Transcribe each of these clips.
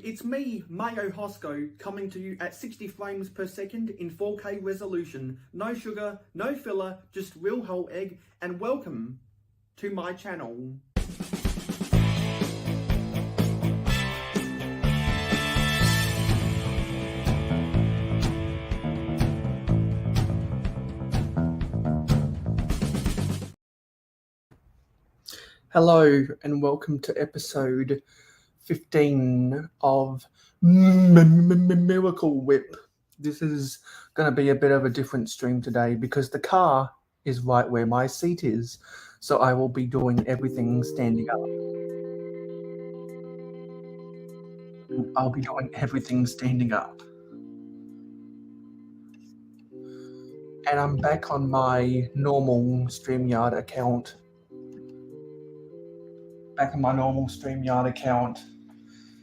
it's me, mayohosko, coming to you at 60 frames per second in 4K resolution. No sugar, no filler, just real whole egg, and welcome to my channel. Hello and welcome to episode 15 of Miracle Whip. This is going to be a bit of a different stream today because the car is right where my seat is. So I will be doing everything standing up. I'll be doing everything standing up. And I'm back on my normal StreamYard account.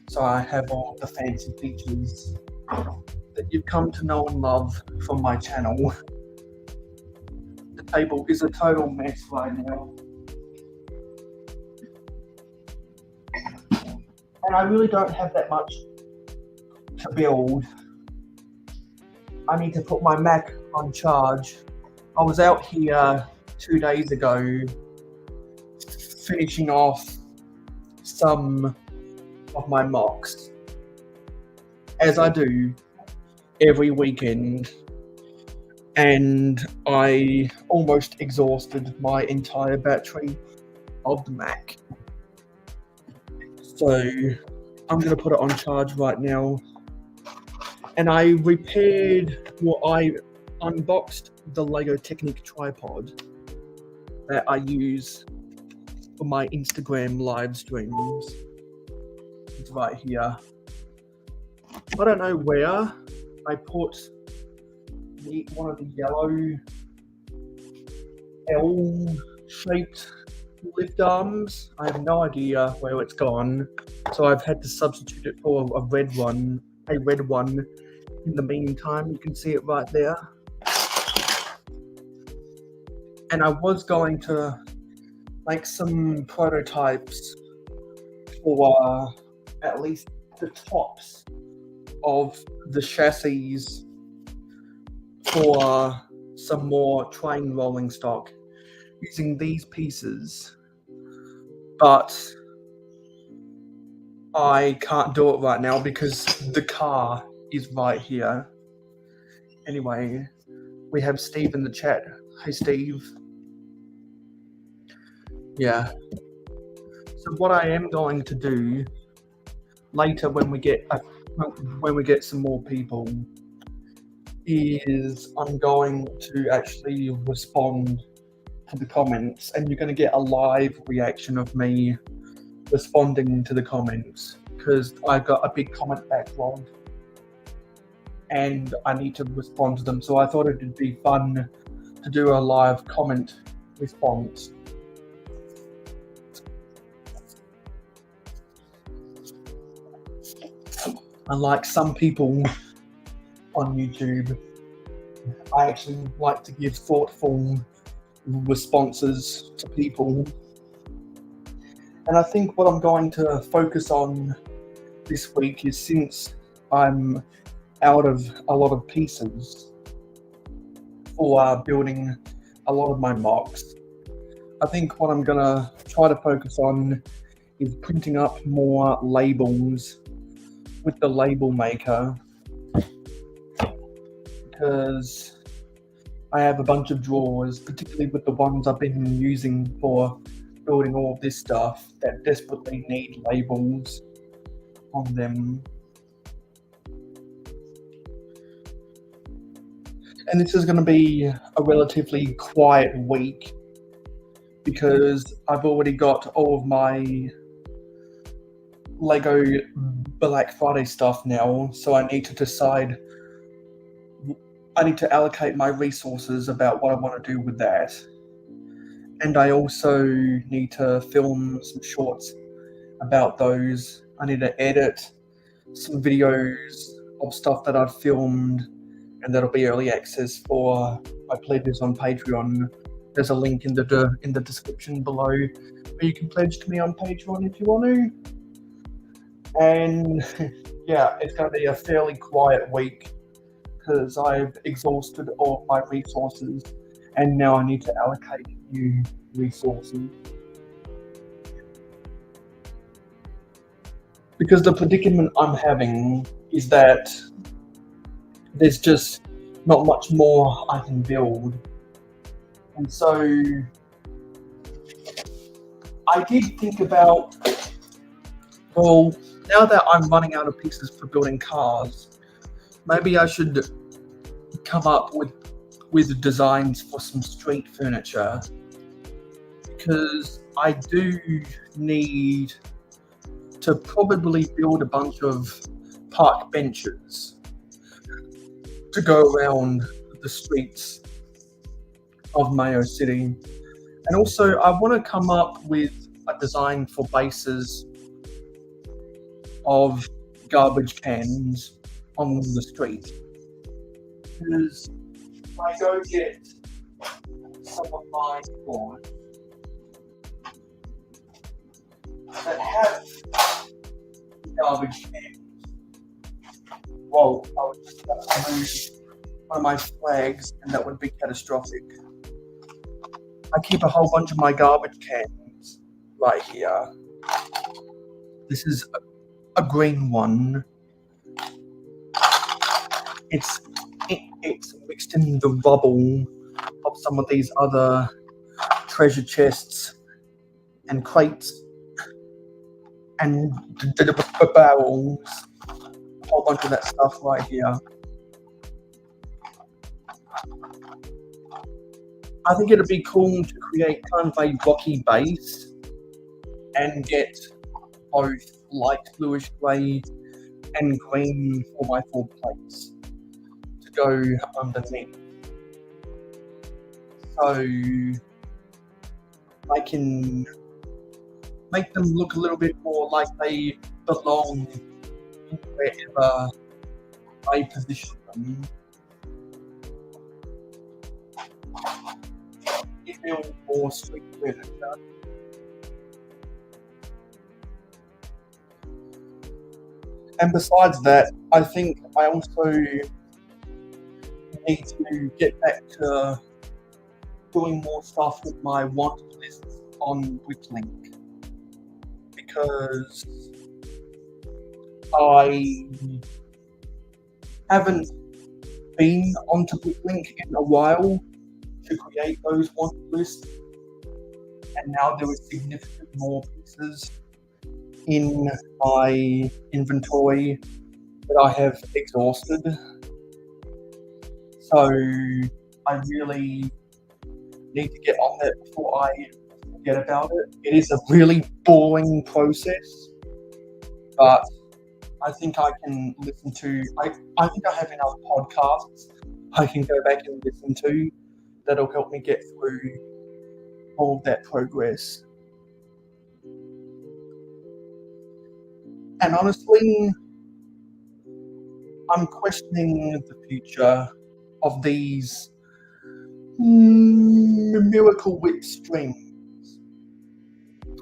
So I have all the fancy features that you've come to know and love from my channel. The table is a total mess right now. And I really don't have that much to build. I need to put my Mac on charge. I was out here 2 days ago finishing off some of my mocks, as I do every weekend, and I almost exhausted my entire battery of the Mac. So I'm going to put it on charge right now. And I unboxed the Lego Technic tripod that I use for my Instagram live streams. It's right here. I don't know where I put one of the yellow L-shaped lift arms. I have no idea where it's gone, so I've had to substitute it for a red one in the meantime. You can see it right there. And I was going to make some prototypes for at least the tops of the chassis for some more train rolling stock using these pieces, but I can't do it right now because the car is right here. Anyway, we have Steve in the chat. Hey Steve. Yeah. So what I am going to do later when we get some more people is I'm going to actually respond to the comments, and you're going to get a live reaction of me responding to the comments because I've got a big comment backlog and I need to respond to them. So I thought it'd be fun to do a live comment response. Unlike some people on YouTube, I actually like to give thoughtful responses to people. And I think what I'm going to focus on this week is, since I'm out of a lot of pieces for building a lot of my mocks, I think what I'm going to try to focus on is printing up more labels with the label maker, because I have a bunch of drawers, particularly with the ones I've been using for building all of this stuff, that desperately need labels on them. And this is going to be a relatively quiet week because I've already got all of my Lego Black Friday stuff now, so I need to decide. I need to allocate my resources about what I want to do with that. And I also need to film some shorts about those. I need to edit some videos of stuff that I've filmed, and that'll be early access for my pledges on Patreon. There's a link in the description below where you can pledge to me on Patreon if you want to. And yeah, it's going to be a fairly quiet week because I've exhausted all of my resources and now I need to allocate new resources. Because the predicament I'm having is that there's just not much more I can build. And so I did think about, well, now that I'm running out of pieces for building cars, maybe I should come up with designs for some street furniture, because I do need to probably build a bunch of park benches to go around the streets of Mayo City. And also I want to come up with a design for bases of garbage cans on the street. Because when I go get some of my corn that have garbage cans, well, I would just have to move one of my flags and that would be catastrophic. I keep a whole bunch of my garbage cans right here. This is a green one. It's mixed in the rubble of some of these other treasure chests and crates and barrels. A whole bunch of that stuff right here. I think it'd be cool to create kind of a rocky base and get both light bluish grey and green 4x4 plates to go underneath. So I can make them look a little bit more like they belong wherever I position them. It builds more street furniture. And besides that, I think I also need to get back to doing more stuff with my want lists on Wicklink, because I haven't been onto Wicklink in a while to create those want lists, and now there are significant more pieces in my inventory that I have exhausted. So I really need to get on that before I forget about it. It is a really boring process, but I think I can listen to, I think I have enough podcasts I can go back and listen to that'll help me get through all of that progress. And honestly, I'm questioning the future of these Miracle Whip streams,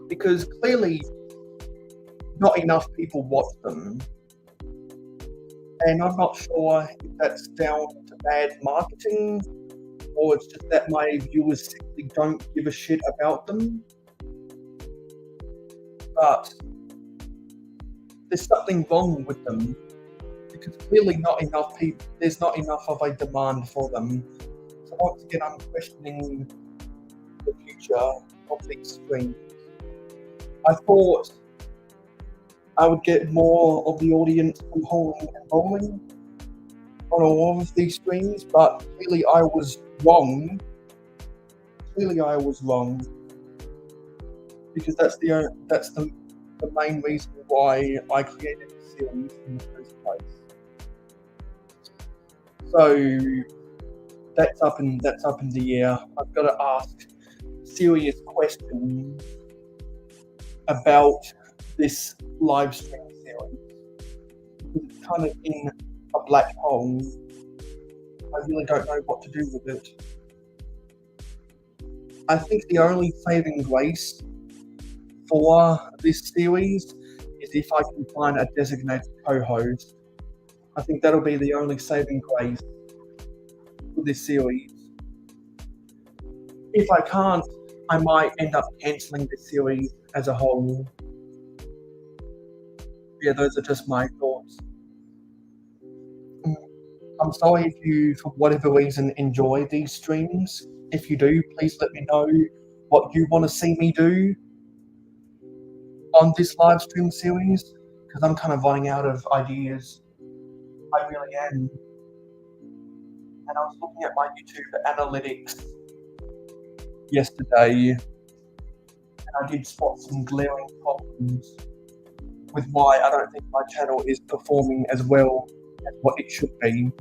because clearly not enough people watch them, and I'm not sure if that's down to bad marketing or it's just that my viewers simply don't give a shit about them. But there's something wrong with them, because clearly not enough people, there's not enough of a demand for them. So once again, I'm questioning the future of these streams. I thought I would get more of the audience from hauling and bowling on all of these streams, but clearly I was wrong. Because that's the main reason why I created the series in the first place. So that's up in the air. I've got to ask serious questions about this live stream series. It's kind of in a black hole. I really don't know what to do with it. I think the only saving grace for this series is if I can find a designated co-host. I think that'll be the only saving grace for this series. If I can't, I might end up cancelling this series as a whole. Yeah, those are just my thoughts. I'm sorry if you, for whatever reason, enjoy these streams. If you do, please let me know what you want to see me do on this live stream series, because I'm kind of running out of ideas. I really am. And I was looking at my YouTube analytics yesterday, and I did spot some glaring problems with why I don't think my channel is performing as well as what it should be.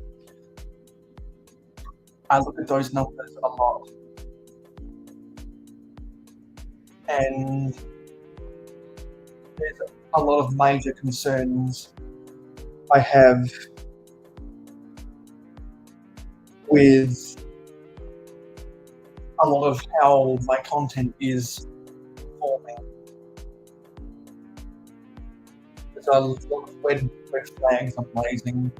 I look at those numbers a lot, and there's a lot of major concerns I have with a lot of how my content is performing. There's a lot of red flags I'm raising,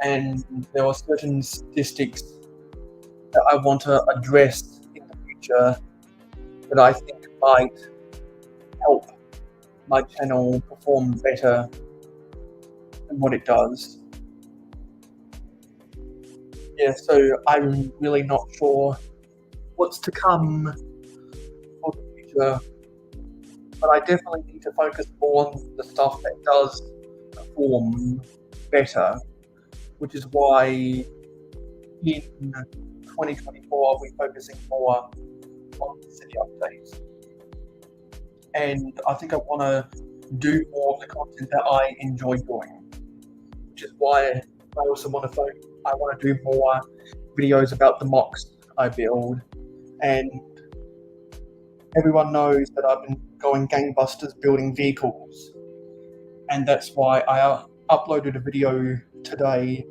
and there are certain statistics that I want to address in the future that I think might help my channel perform better than what it does. Yeah, so I'm really not sure what's to come for the future, but I definitely need to focus more on the stuff that does perform better, which is why in 2024 I'll be focusing more on city updates. And I think I want to do more of the content that I enjoy doing, which is why I also want to do more videos about the mocks I build. And everyone knows that I've been going gangbusters building vehicles, and that's why I uploaded a video today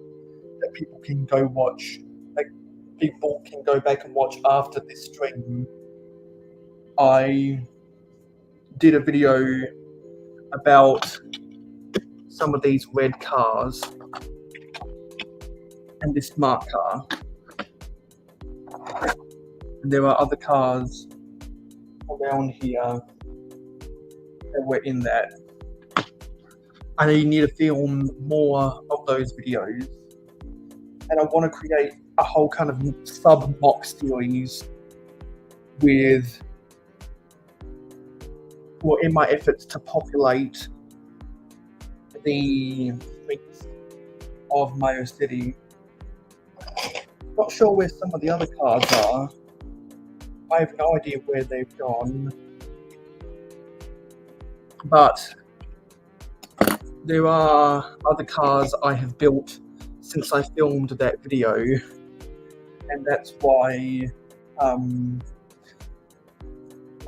that people can go watch. Like, people can go back and watch after this stream. I did a video about some of these red cars and this smart car. And there are other cars around here that were in that. I need to film more of those videos. And I want to create a whole kind of sub-mock series with, well, in my efforts to populate the streets of Mayo City. Not sure where some of the other cars are. I have no idea where they've gone. But there are other cars I have built since I filmed that video, and that's why I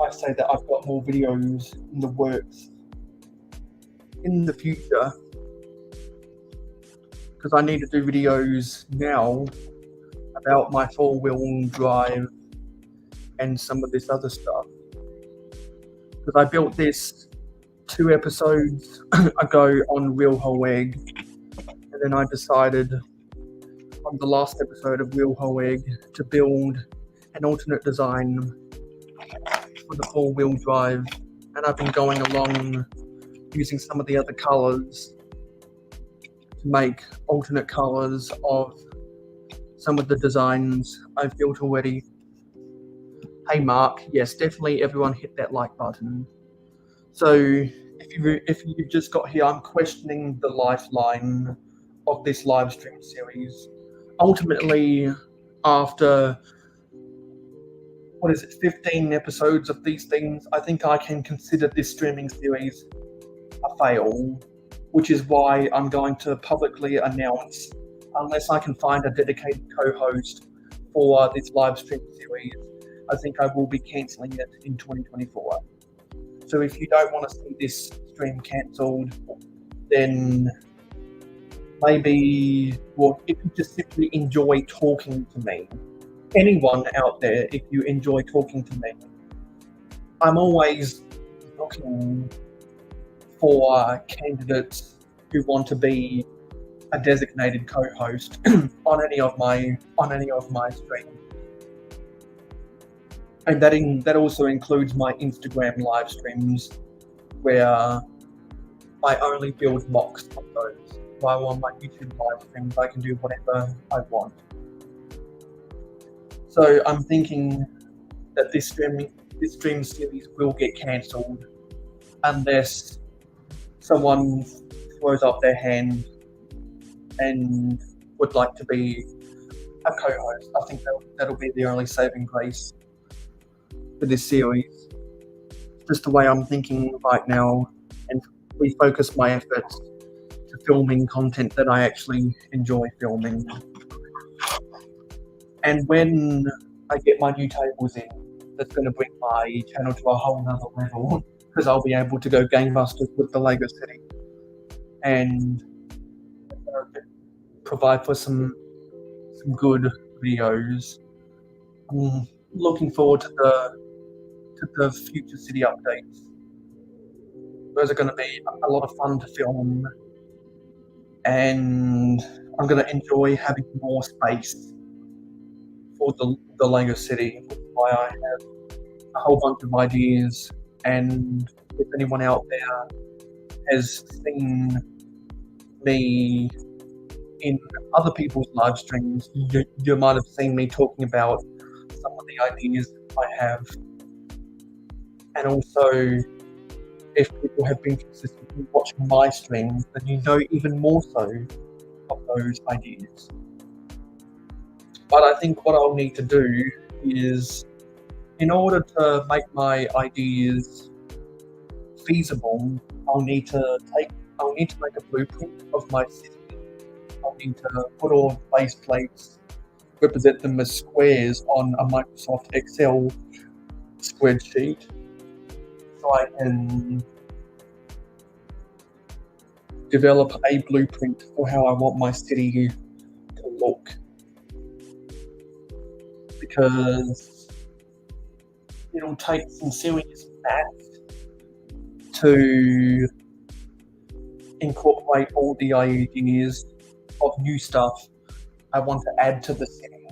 say that I've got more videos in the works in the future, because I need to do videos now about my four-wheel drive and some of this other stuff, because I built this 2 episodes ago on Real Whole Egg, and then I decided on the last episode of Real Whole Egg to build an alternate design for the four-wheel drive, and I've been going along using some of the other colours to make alternate colours of some of the designs I've built already. Hey Mark, yes, definitely everyone hit that like button. So if you just got here, I'm questioning the lifeline of this live stream series. Ultimately, after 15 episodes of these things, I think I can consider this streaming series a fail, which is why I'm going to publicly announce, unless I can find a dedicated co-host for this live stream series, I think I will be cancelling it in 2024. So if you don't want to see this stream cancelled, then maybe, well, if you just simply enjoy talking to me, anyone out there, if you enjoy talking to me, I'm always looking for candidates who want to be a designated co-host on any of my streams, and that also includes my Instagram live streams, where I only build mocks of those. While on my YouTube live streams, I can do whatever I want. So I'm thinking that this stream series will get cancelled unless someone throws up their hand and would like to be a co-host. I think that'll be the only saving grace for this series. Just the way I'm thinking right now, and refocus my efforts to filming content that I actually enjoy filming. And when I get my new tables in, that's going to bring my channel to a whole nother level, because I'll be able to go gangbusters with the Lego City and provide for some good videos. I'm looking forward to the future city updates. Those are going to be a lot of fun to film, and I'm going to enjoy having more space for the Lego City, which is why I have a whole bunch of ideas. And if anyone out there has seen me in other people's live streams, you might have seen me talking about some of the ideas I have. And also, if people have been consistently watching my streams, then you know even more so of those ideas. But I think what I'll need to do is, in order to make my ideas feasible, I'll need to make a blueprint of my city. I'll need to put all base plates, represent them as squares on a Microsoft Excel spreadsheet, so I can develop a blueprint for how I want my city to look. Because it'll take some serious math to incorporate all the ideas of new stuff I want to add to the city.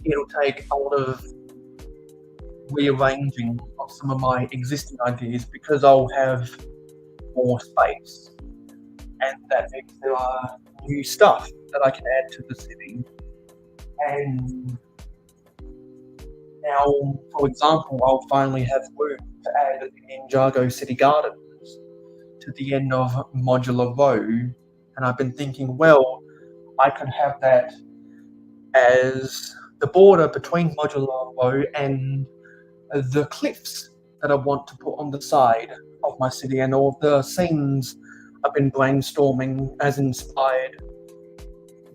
It'll take a lot of rearranging of some of my existing ideas, because I'll have more space, and that means there are new stuff that I can add to the city. And now, for example, I'll finally have room to add the Ninjago City Gardens to the end of Modular Row, and I've been thinking, well, I could have that as the border between Modular Row and the cliffs that I want to put on the side of my city, and all the scenes I've been brainstorming as inspired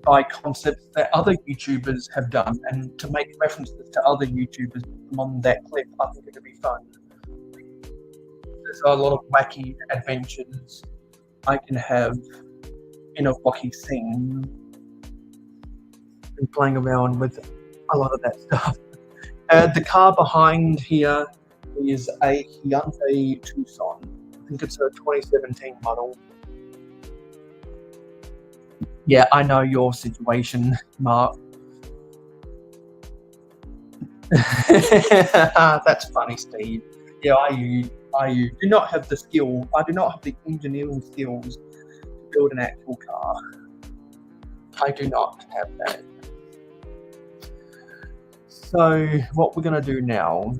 by concepts that other YouTubers have done, and to make references to other YouTubers on that clip. I think it'd be fun. There's a lot of wacky adventures I can have in a rocky scene, and playing around with a lot of that stuff. The car behind here is a Hyundai Tucson. I think it's a 2017 model. Yeah, I know your situation, Mark. That's funny, Steve. Yeah, I do not have the skill. I do not have the engineering skills to build an actual car. I do not have that. So what we're going to do now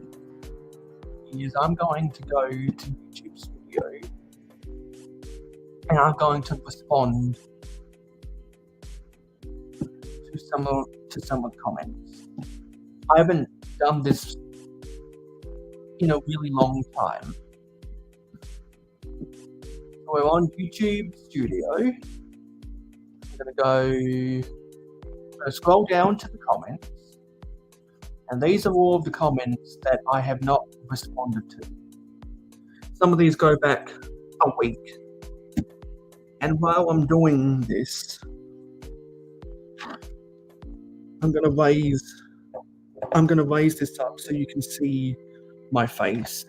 is I'm going to go to YouTube Studio, and I'm going to respond to some of the comments. I haven't done this in a really long time. So we're on YouTube Studio. I'm going to scroll down to the comments, and these are all of the comments that I have not responded to. Some of these go back a week. And while I'm doing this, I'm gonna raise this up so you can see my face.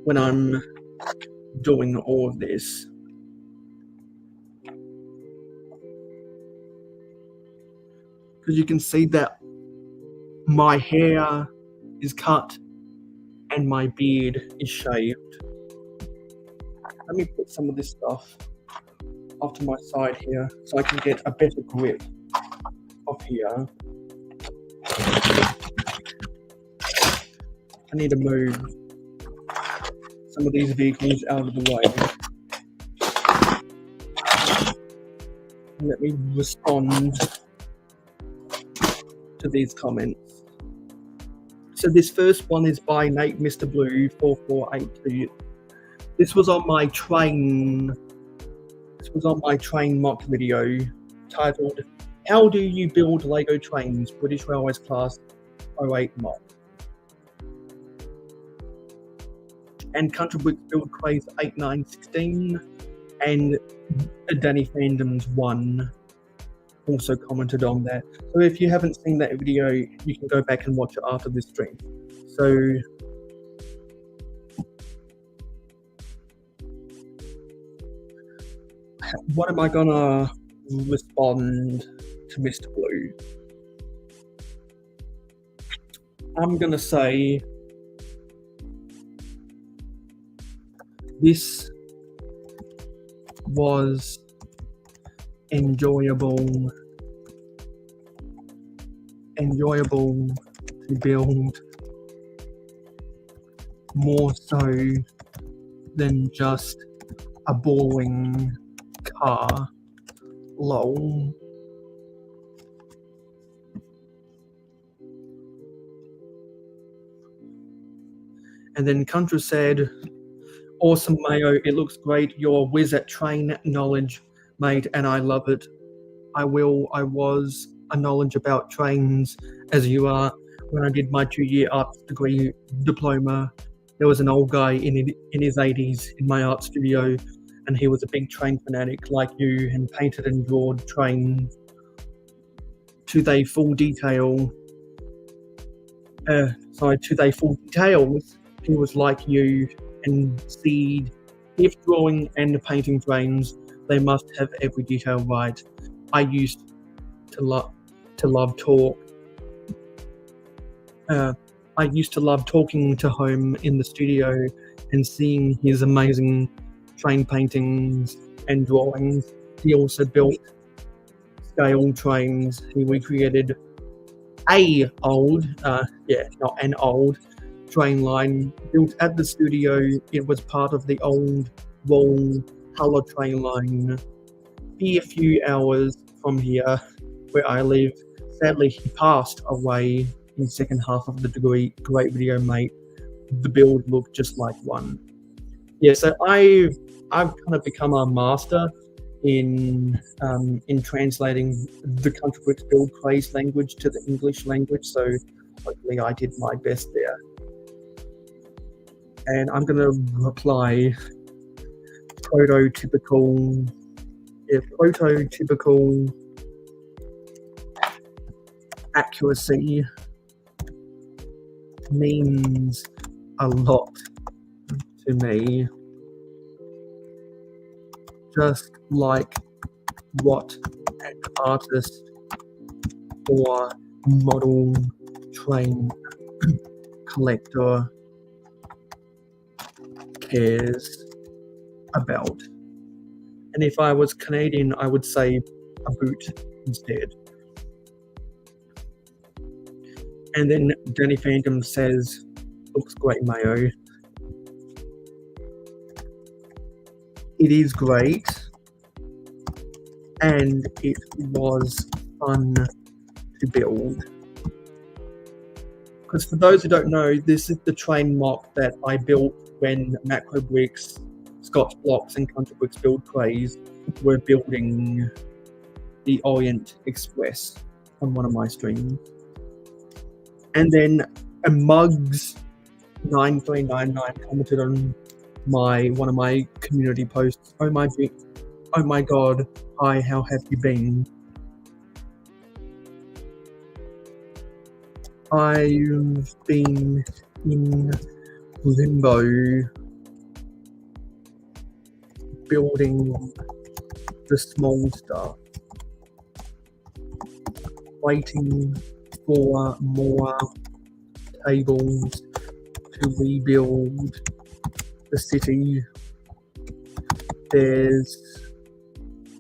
when I'm doing all of this. Because you can see that my hair is cut and my beard is shaved. Let me put some of this stuff off to my side here so I can get a better grip of here. I need to move some of these vehicles out of the way. Let me respond to these comments. So this first one is by Nate Mr. Blue 4482. This was on my train mock video titled "How do you build Lego trains? British Railways Class 08 mock." And Country Bricks Build Craze 8916 and Danny Fandom's 1 also commented on that. So if you haven't seen that video, you can go back and watch it after this stream. So what am I gonna respond to Mr. Blue? I'm gonna say this was enjoyable to build, more so than just a boring car. Lol. And then Contra said, "Awesome, Mayo. It looks great. You're a whiz at train knowledge, mate, and I love it. I was a knowledge about trains as you are. When I did my 2-year arts degree diploma, there was an old guy in his 80s in my art studio, and he was a big train fanatic like you and painted and drawn trains to their full detail. To their full details. He was like you and seed. If drawing and painting trains, they must have every detail right. I used to love talk. I used to love talking to him in the studio and seeing his amazing train paintings and drawings. He also built scale trains. He recreated not an old train line built at the studio. It was part of the old roll colour train line. Be a few hours from here where I live. Sadly, he passed away in the second half of the degree. Great video, mate. The build looked just like one." Yeah, so I've kind of become a master in translating the Country Bricks Build Craze language to the English language. So hopefully I did my best there. And I'm going to reply prototypical accuracy means a lot to me, just like what an artist or model train collector cares about. And if I was Canadian, I would say a boot instead. And then Danny Phantom says, "Looks great, Mayo." It is great, and it was fun to build. Because for those who don't know, this is the train mock that I built when Macro Bricks, Scotch Blocks, and Country Bricks Build Craze were building the Orient Express on one of my streams. And then a Mugs 9399 commented on one of my community posts. Oh my god, hi, how have you been? I've been in limbo building the small stuff, waiting for more tables to rebuild the city. There's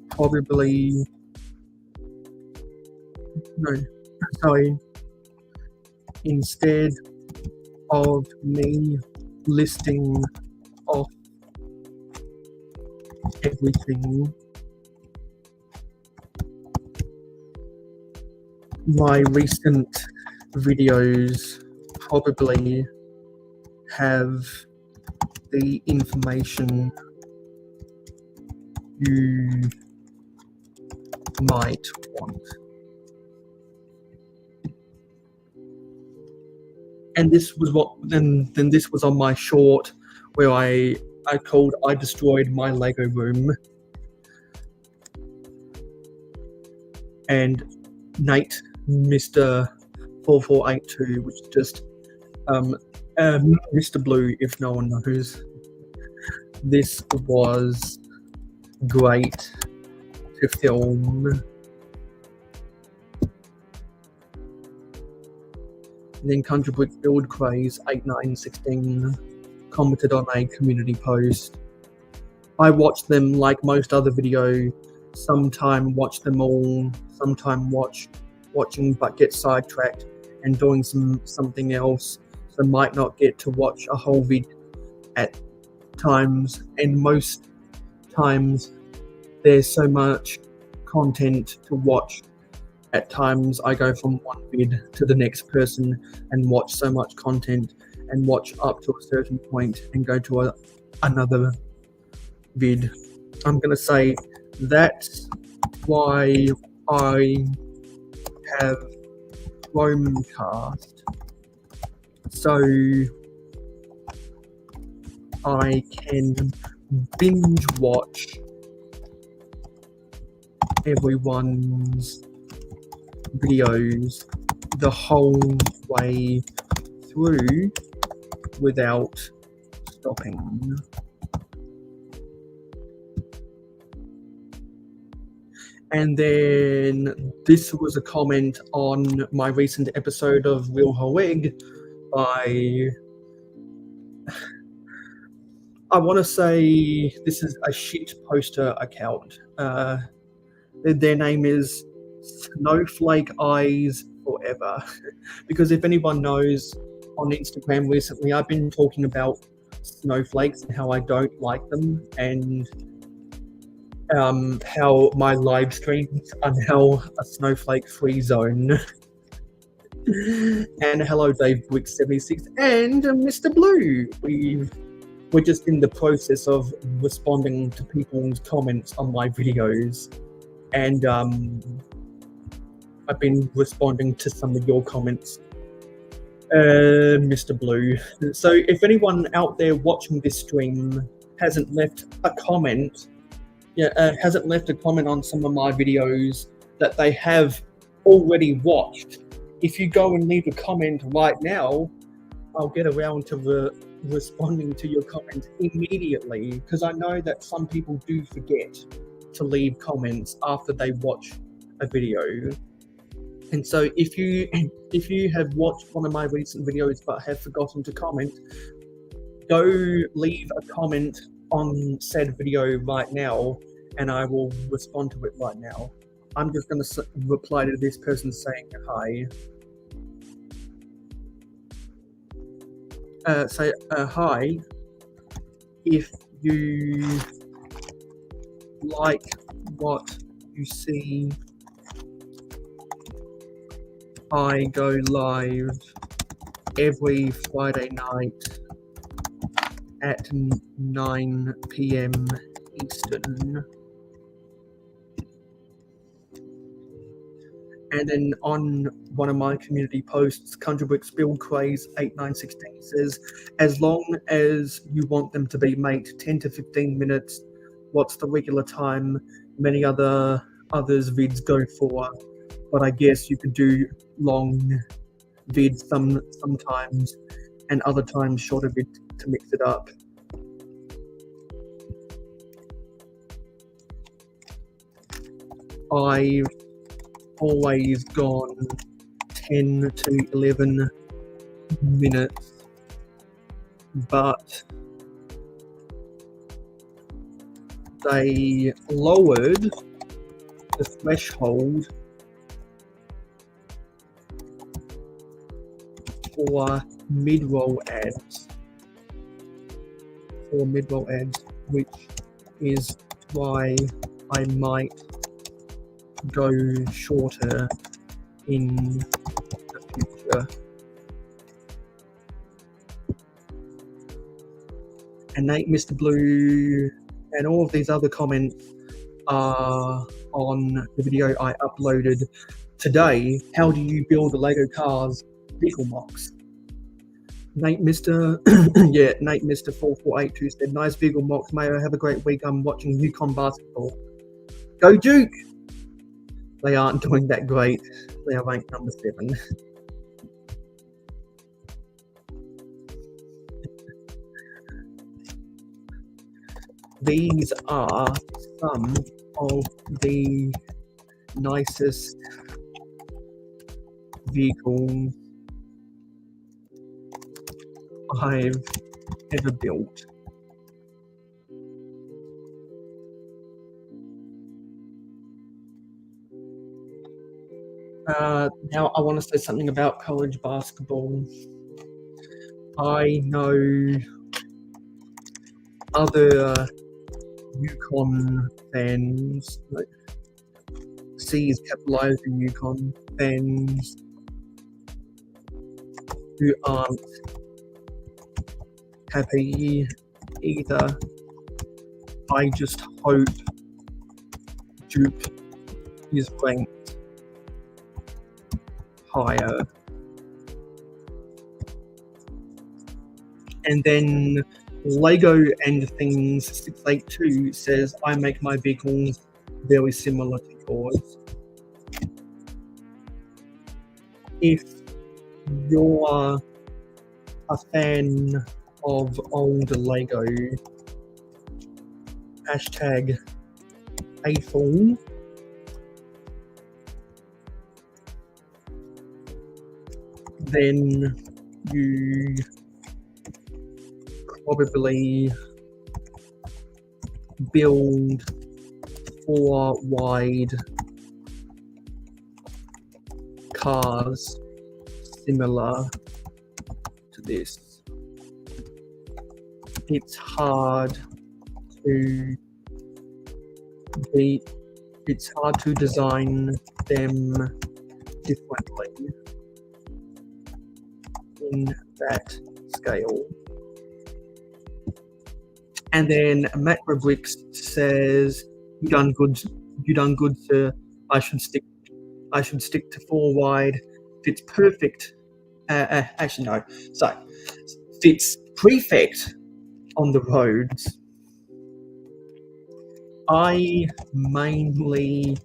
probably instead of me listing off everything, my recent videos probably have the information you might want. And this was then this was on my short where I called I Destroyed My Lego Room. And Nate, Mr. 4482, which is just Mr. Blue, if no one knows. This was great to film. And then Country Brick Build Craze 8916 commented on a community post. I watch them like most other video. Sometime watch them all. Sometime watching but get sidetracked and doing something else. So might not get to watch a whole vid at times. And most times there's so much content to watch. At times I go from one vid to the next person and watch so much content and watch up to a certain point and go to another vid. I'm going to say that's why I have Chromecast, so I can binge watch everyone's videos the whole way through without stopping. And then this was a comment on my recent episode of Real Hoeg by, I want to say this is a shit poster account. Their name is Snowflake Eyes Forever. Because if anyone knows, on Instagram recently I've been talking about snowflakes and how I don't like them, and how my live streams are now a snowflake-free zone. And hello Dave Brick 76 and Mr. Blue. We're just in the process of responding to people's comments on my videos, and I've been responding to some of your comments, Mr. Blue. So if anyone out there watching this stream hasn't left a comment, on some of my videos that they have already watched, if you go and leave a comment right now, I'll get around to responding to your comment immediately, because I know that some people do forget to leave comments after they watch a video. And so if you have watched one of my recent videos but have forgotten to comment, go leave a comment on said video right now, and I will respond to it right now. I'm just going to reply to this person saying hi. Say hi if you like what you see. I go live every Friday night at 9 p.m. Eastern. And then on one of my community posts, Country Bricks Build Craze 8916 says, as long as you want them to be, mate, 10 to 15 minutes. What's the regular time? Many others vids go for, but I guess you could do long vids sometimes, and other times shorter vids to mix it up. I've always gone 10 to 11 minutes, but they lowered the threshold for mid-roll ads, which is why I might go shorter in the future. And Nate, Mr. Blue, and all of these other comments are on the video I uploaded today. How do you build a Lego Cars vehicle mocks? Nate Mr. yeah, Nate Mr. 4482 said, nice vehicle mocks, Mayo. Have a great week. I'm watching Yukon basketball. Go Duke! They aren't doing that great. They are ranked number 7. These are some of the nicest vehicles I've ever built. Now I want to say something about college basketball. I know other Yukon fans, like C is capitalized in Yukon fans, who aren't happy either. I just hope Duke is ranked higher. And then Lego and Things 682 says, I make my vehicles very similar to yours. If you're a fan of old Lego, hashtag AFOL, then you probably build 4 wide cars similar to this. It's hard to design them differently in that scale. And then Macrobricks says, "You done good, sir. I should stick to 4 wide. Fits perfect. Actually, no. So, fits prefect on the roads." I mainly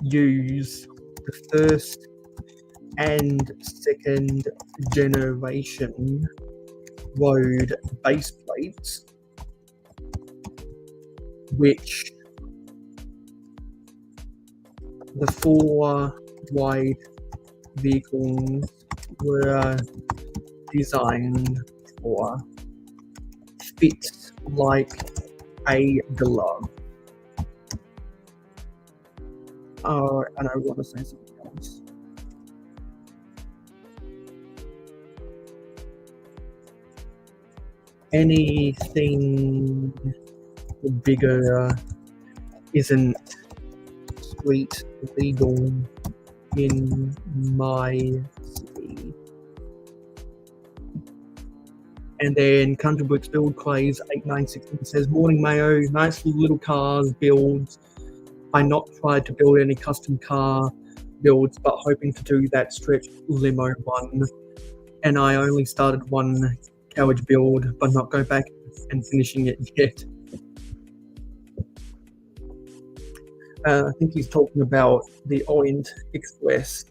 use the first and second generation road base plates, which the 4 wide vehicles were designed for. Fits like a glove. And I want to say something else. Anything bigger isn't street legal in my city. And then Country Bricks Build Clays 8916 says, morning Mayo, nice little cars builds. I not tried to build any custom car builds, but hoping to do that stretch limo one. And I only started one carriage build, but not go back and finishing it yet. I think he's talking about the Orient Express.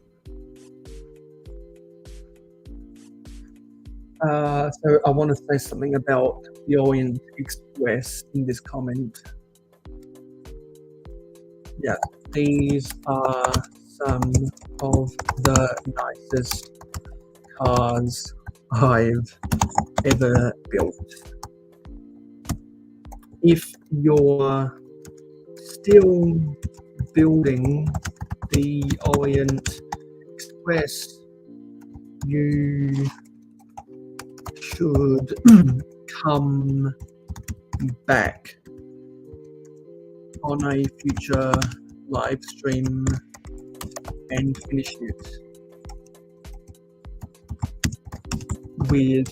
So I want to say something about the Orient Express in this comment. Yeah, these are some of the nicest cars I've ever built. If you're still building the Orient Express, you should come back on a future live stream and finish it with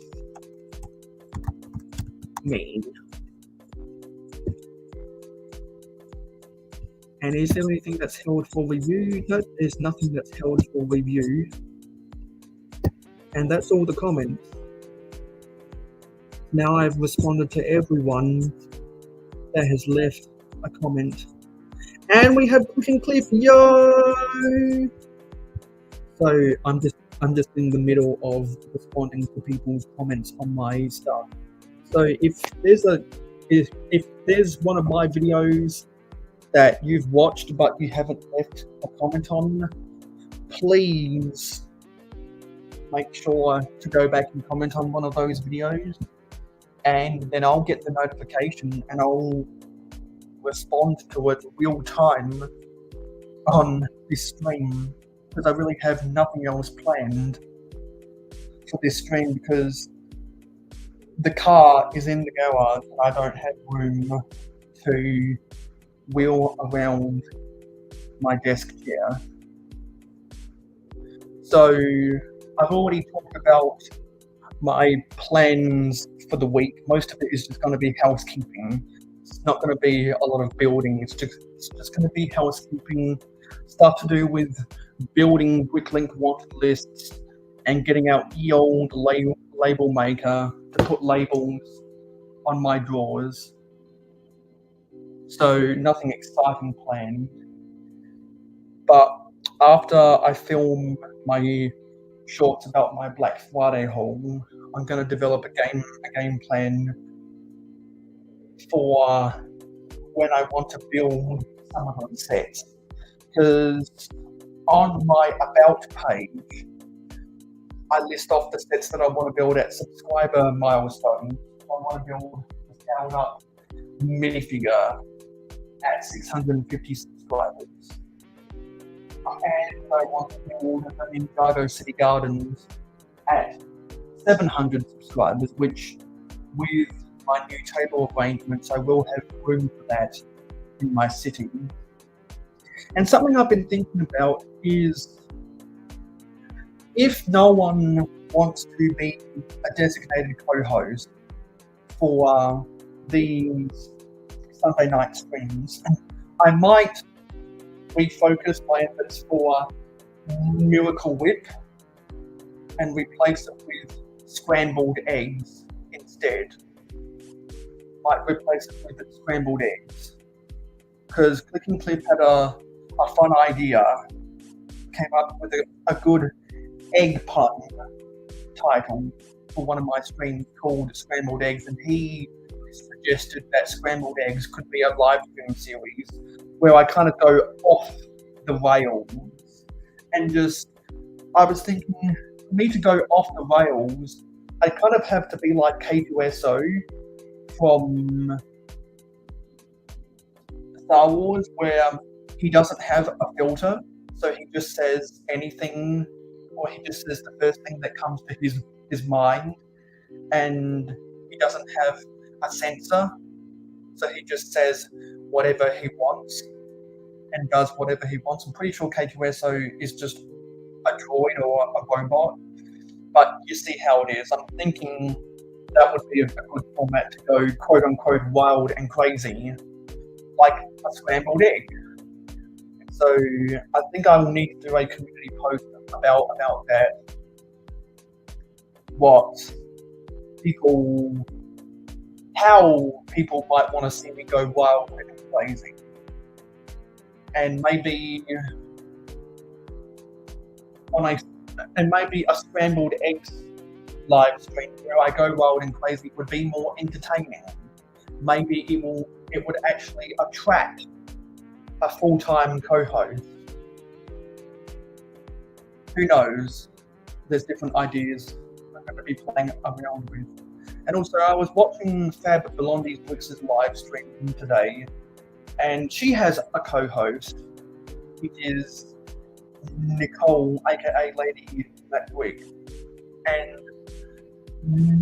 me. And is there anything that's held for review? No, there's nothing that's held for review. And that's all the comments. Now I've responded to everyone that has left a comment. And we have Click and Clip, yo! So I'm just in the middle of responding to people's comments on my stuff. So if there's one of my videos that you've watched but you haven't left a comment on, please make sure to go back and comment on one of those videos, and then I'll get the notification and I'll respond to it real time on this stream, because I really have nothing else planned for this stream because the car is in the garage and I don't have room to wheel around my desk chair. So I've already talked about my plans for the week. Most of it is just going to be housekeeping. It's not going to be a lot of building. It's just going to be housekeeping, stuff to do with building Bricklink wanted lists and getting out the old label maker to put labels on my drawers. So nothing exciting planned. But after I film my shorts about my Black Friday haul, I'm going to develop a game plan for when I want to build some of those sets. Because on my About page, I list off the sets that I want to build at subscriber milestones. I want to build a scaled up minifigure at 650 subscribers. And I want to build in Ninjago City Gardens at 700 subscribers, which with my new table arrangements, I will have room for that in my city. And something I've been thinking about is, if no one wants to be a designated co-host for these Sunday night streams, I might refocus my efforts for Miracle Whip and replace it with scrambled eggs instead. Might replace it with scrambled eggs. Because Click and Clip had a fun idea, came up with a good egg pun title for one of my streams called Scrambled Eggs, and he suggested that Scrambled Eggs could be a live stream series where I kind of go off the rails and I was thinking, for me to go off the rails, I kind of have to be like K2SO from Star Wars, where he doesn't have a filter, so he just says anything, or he just says the first thing that comes to his mind, and he doesn't have a censor, so he just says whatever he wants and does whatever he wants. I'm pretty sure K2SO is just a droid or a robot, but you see how it is. I'm thinking that would be a good format to go quote-unquote wild and crazy, like a scrambled egg. So I think I will need to do a community post about that, how people might want to see me go wild and crazy. And maybe a scrambled eggs live stream where I go wild and crazy would be more entertaining. Maybe it would actually attract a full-time co-host. Who knows? There's different ideas I'm going to be playing around with. And also, I was watching Fab Blondie's Blix's live stream today, and she has a co-host, which is Nicole, aka Lady That Week. And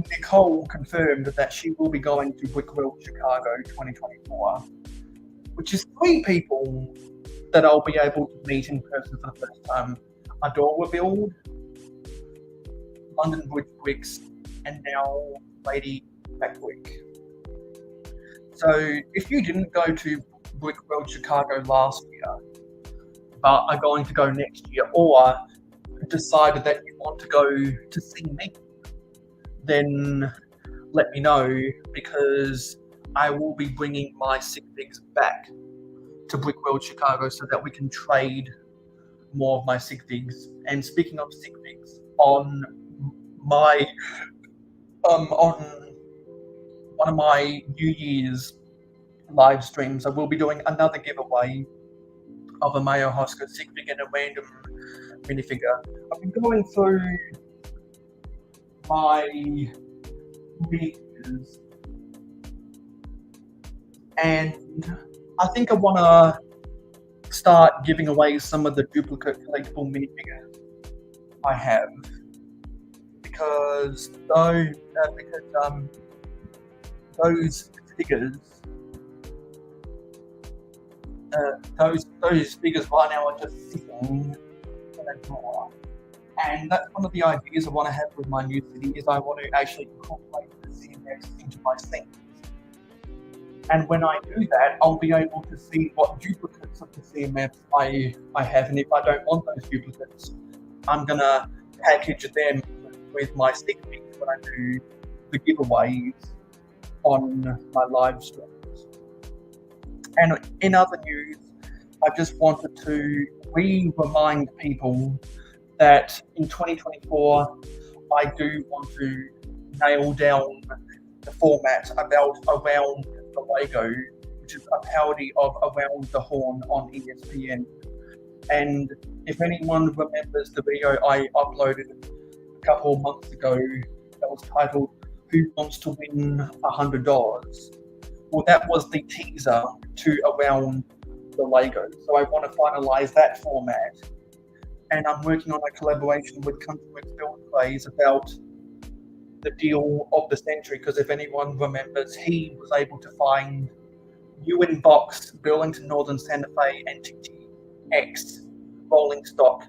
Nicole confirmed that she will be going to Wickworld Chicago 2024, which is 3 people that I'll be able to meet in person for the first time. A door will build, London Bridge Bricks, and now Lady Backweek. So if you didn't go to Wickworld Chicago last year, but are going to go next year, or decided that you want to go to see me, then let me know, because I will be bringing my sig figs back to Brickworld Chicago so that we can trade more of my sig figs. And speaking of sig figs, on one of my New Year's live streams, I will be doing another giveaway of a mayohosko sig fig and a random minifigure. I've been going through my minifigures, and I think I want to start giving away some of the duplicate collectible minifigures I have, because those figures, those figures right now are just sitting in a drawer. And that's one of the ideas I want to have with my new city, is I want to actually incorporate the CMFs into my scenes. And when I do that, I'll be able to see what duplicates of the CMFs I have, and if I don't want those duplicates, I'm going to package them with my stick pics when I do the giveaways on my live streams. And in other news, I just wanted to remind people that in 2024, I do want to nail down the format around the Lego, which is a parody of Around the Horn on ESPN. And if anyone remembers the video I uploaded a couple of months ago that was titled "Who Wants to Win $100?" Well, that was the teaser to Around the Lego. So I want to finalize that format. And I'm working on a collaboration with Countryworks Build Plays about the deal of the century, because if anyone remembers, he was able to find UN Box, Burlington Northern Santa Fe, and TTX rolling stock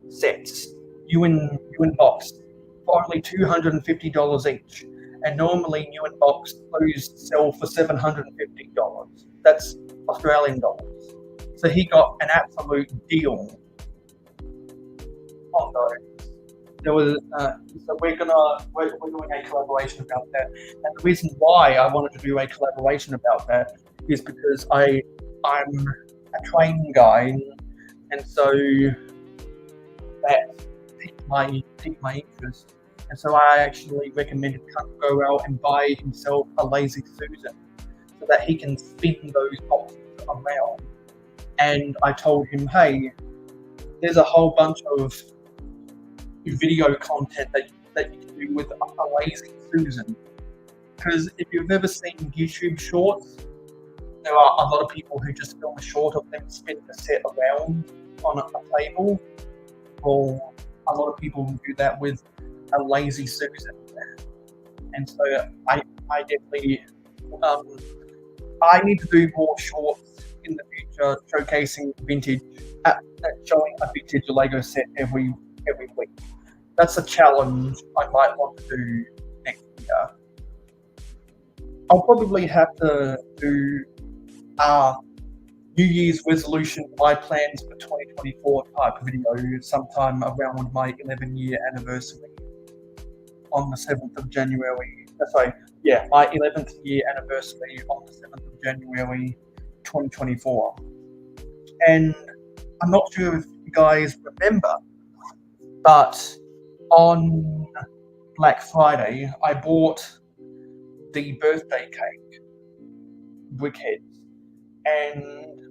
sets. UN Box for only $250 each. And normally UN Box those sell for $750. That's Australian dollars. So he got an absolute deal on those. There was so we're doing a collaboration about that. And the reason why I wanted to do a collaboration about that is because I'm a training guy, and so that piqued my interest. And so I actually recommended Cunt go out and buy himself a Lazy Susan so that he can spin those boxes around. And I told him, hey, there's a whole bunch of video content that you can do with a Lazy Susan. Because if you've ever seen YouTube shorts, there are a lot of people who just film a short of them spin the set around on a table. Or a lot of people do that with a Lazy Susan. And so I definitely I need to do more shorts in the future showcasing vintage, showing a vintage Lego set every week. That's a challenge I might want to do next year. I'll probably have to do New Year's resolution, my plans for 2024 type video sometime around my 11-year anniversary on the 7th of January. My 11th year anniversary on the 7th of January 2024. And I'm not sure if you guys remember, but on Black Friday, I bought the birthday cake, Brickheads, and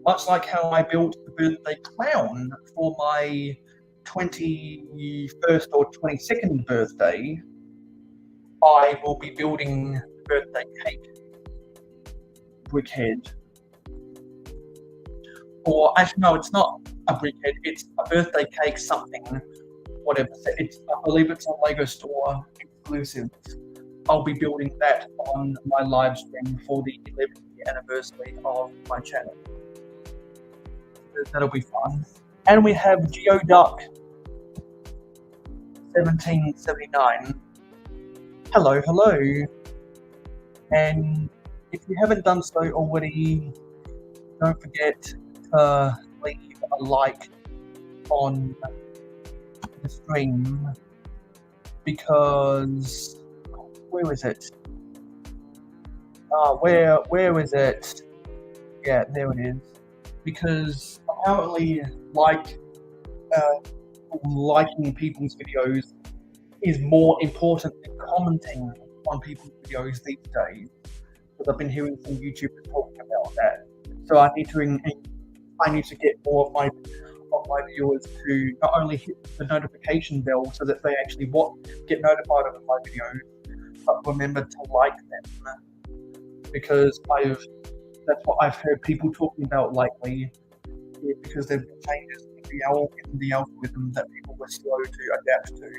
much like how I built the birthday clown for my 21st or 22nd birthday, I will be building the birthday cake brickhead. Or actually, no, it's not a brickhead. It's a birthday cake something, whatever. I believe it's a Lego store exclusive. I'll be building that on my live stream for the 11th year anniversary of my channel. That'll be fun. And we have GeoDuck 1779. Hello, hello. And if you haven't done so already, don't forget to leave a like on the stream, because where is it? Where is it? Yeah, there it is. Because apparently, liking people's videos is more important than commenting on people's videos these days. Because I've been hearing some YouTubers talking about that. So I need to get more of my viewers to not only hit the notification bell so that they actually get notified of my videos, but remember to like them, because that's what I've heard people talking about lately, because there have been changes in the algorithm that people were slow to adapt to.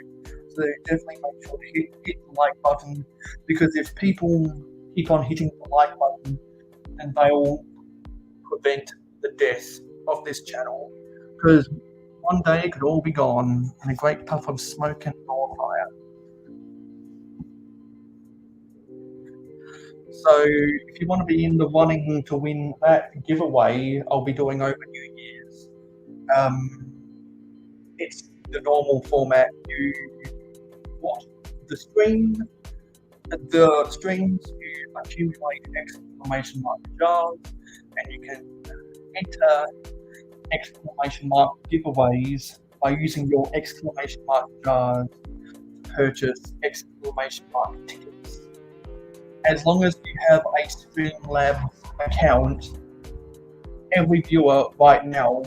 So definitely make sure to hit the like button, because if people keep on hitting the like button, then they'll prevent the death of this channel, because one day it could all be gone in a great puff of smoke and door fire. So if you want to be in the running to win that giveaway I'll be doing over New Year's, it's the normal format. You watch the stream, the streams, you accumulate exclamation mark jars, and you can enter exclamation mark giveaways by using your exclamation mark jars to purchase exclamation mark tickets. As long as you have a Streamlabs account, every viewer right now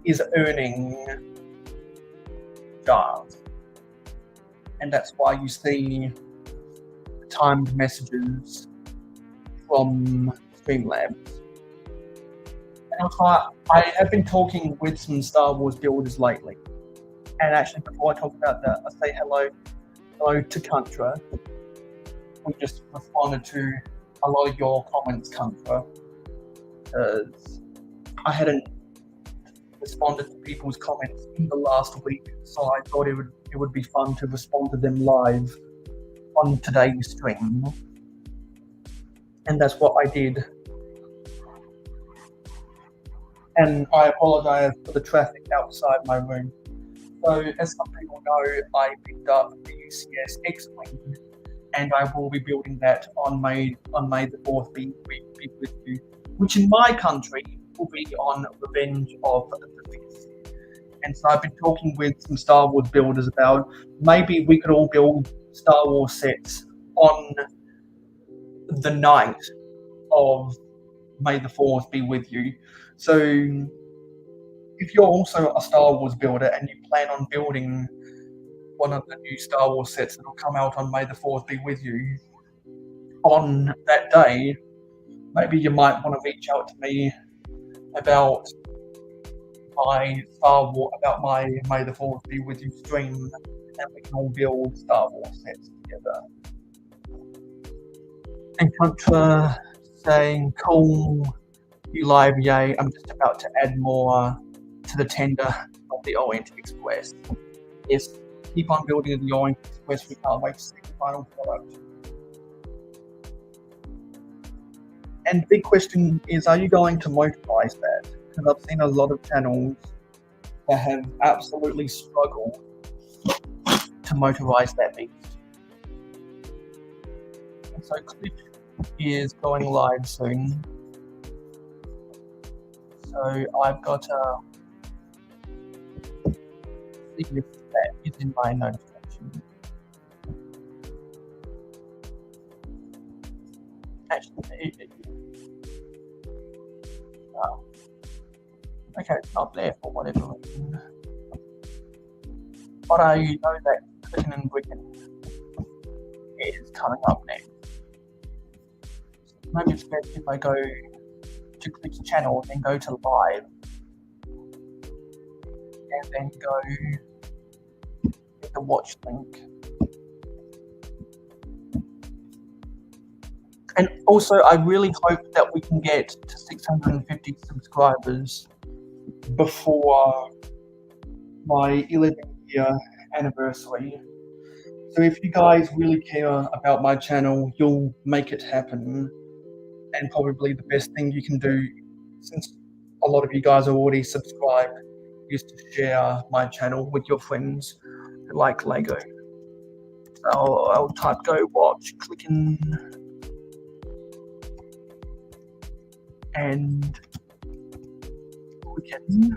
is earning jars. And that's why you see timed messages from Streamlabs. And also, I have been talking with some Star Wars builders lately. And actually, before I talk about that, I say hello to Contra. We just responded to a lot of your comments, Contra, because I hadn't responded to people's comments in the last week, so I thought it would be fun to respond to them live on today's stream, and that's what I did. And I apologize for the traffic outside my room. So, as some people know, I picked up the UCS X-Wing, and I will be building that on May the 4th be with you, which in my country will be on Revenge of the 5th. And so I've been talking with some Star Wars builders about maybe we could all build Star Wars sets on the night of May the 4th be with you. So if you're also a Star Wars builder and you plan on building one of the new Star Wars sets that will come out on May the 4th be with you on that day, maybe you might want to reach out to me about my May the 4th be with you stream, and we can all build Star Wars sets together. And Contra saying, cool, you live, yay, I'm just about to add more to the tender of the Orient Express. Yes, keep on building the Orient Express, we can't wait to see the final product. And the big question is, are you going to motorize that? Because I've seen a lot of channels that have absolutely struggled to motorize that beast. And so Cliff is going live soon. So I've got to see if that is in my notification. Actually, Okay, it's not there for whatever reason. But I know that Clicking and Bricking is coming up next. Maybe it's best if I go to Click's channel, then go to live, and then go with the watch link. And also, I really hope that we can get to 650 subscribers before my 11th year anniversary. So if you guys really care about my channel, you'll make it happen. And probably the best thing you can do, since a lot of you guys are already subscribed, is to share my channel with your friends who like Lego. So I'll type go watch, clicking, and clicking.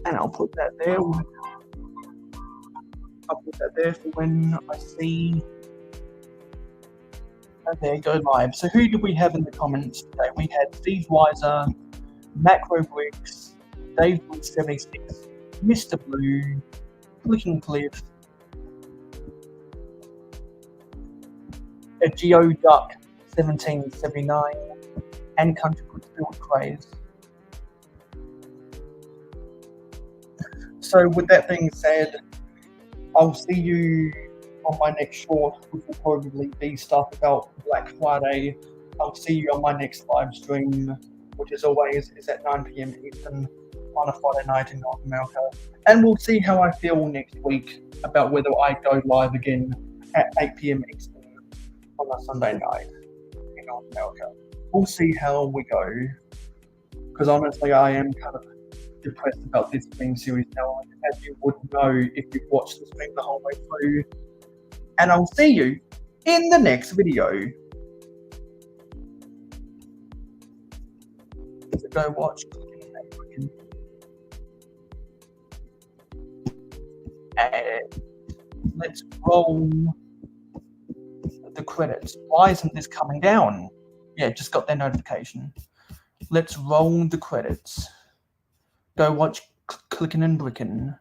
And I'll put that there. I'll put that there for when I see. Okay, go live. So who did we have in the comments today? We had Steve Weiser, Macro Bricks, Dave Wood 76, Mr. Blue, Clicking Cliff, a Geo Duck 1779, and Country Goods Build Craze. So with that being said, I'll see you on my next short, which will probably be stuff about Black Friday. I'll see you on my next live stream, which as always is at 9 p.m. Eastern on a Friday night in North America. And we'll see how I feel next week about whether I go live again at 8 p.m. Eastern on a Sunday night in North America. We'll see how we go. Because honestly, I am kind of depressed about this stream series now, as you would know if you've watched the stream the whole way through. And I'll see you in the next video. So go watch, and let's roll the credits. Why isn't this coming down? Yeah, just got their notification. Let's roll the credits. Go watch Clicking and Bricking.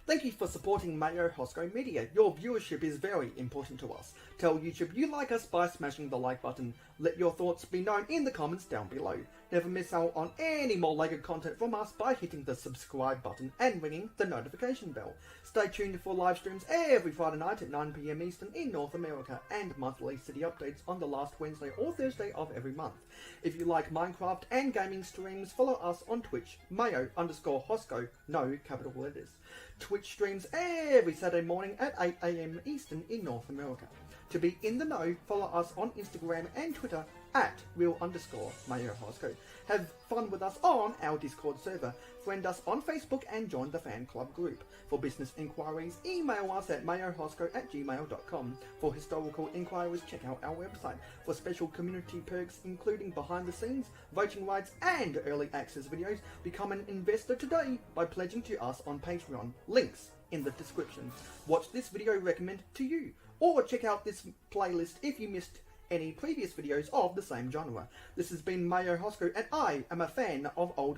Thank you for supporting mayohosko Media. Your viewership is very important to us. Tell YouTube you like us by smashing the like button. Let your thoughts be known in the comments down below. Never miss out on any more LEGO content from us by hitting the subscribe button and ringing the notification bell. Stay tuned for live streams every Friday night at 9 p.m. Eastern in North America and monthly city updates on the last Wednesday or Thursday of every month. If you like Minecraft and gaming streams, follow us on Twitch, mayo_hosko, no capital letters. Twitch streams every Saturday morning at 8 a.m. Eastern in North America. To be in the know, follow us on Instagram and Twitter at real_mayohosko. Have fun with us on our Discord server. Friend us on Facebook and join the fan club group. For business inquiries, email us at mayohosko@gmail.com. For historical inquiries, check out our website. For special community perks, including behind the scenes, voting rights, and early access videos, become an investor today by pledging to us on Patreon. Links in the description. Watch this video recommended to you, or check out this playlist if you missed any previous videos of the same genre. This has been mayohosko, and I am a fan of old